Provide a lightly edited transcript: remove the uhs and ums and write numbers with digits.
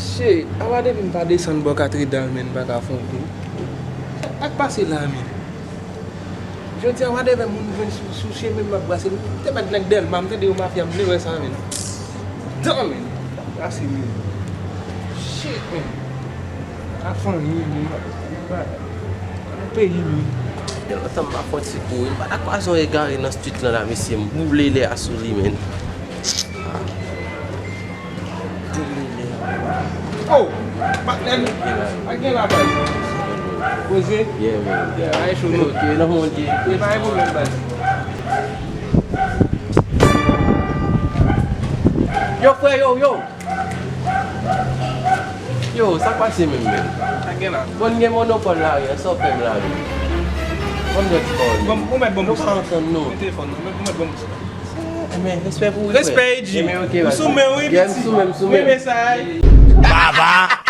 Shit, awade vin pa desan bo katri dal men baka fon tou. Ak pase la men. Je di awade ven moun ven souche men ma brase. Te bag nak del, mam te de ou mafya mle we sa men. Dan men. Asi men. Shit men. A fon ni ba. Pe yi men. Yo tam ma foti ko. Ba ak azon e gare nan street lan la mesye mbouble le asuli men. Oh, back then, again la base. Was it? Yeah, man. Yeah, I should know. Okay, no more day. If I remember. Yo, frère, yo. Yo, ça passe même. Again la. Bon game monopole là, il y a ça fait là. Bon de sport. Bon, mettre bon. Non, non. Téléphone, mettre bon. Mais respect pour vous. Respect, Jim. Mais ok, Sous-mais, oui, sous-même. oui, message. Baba.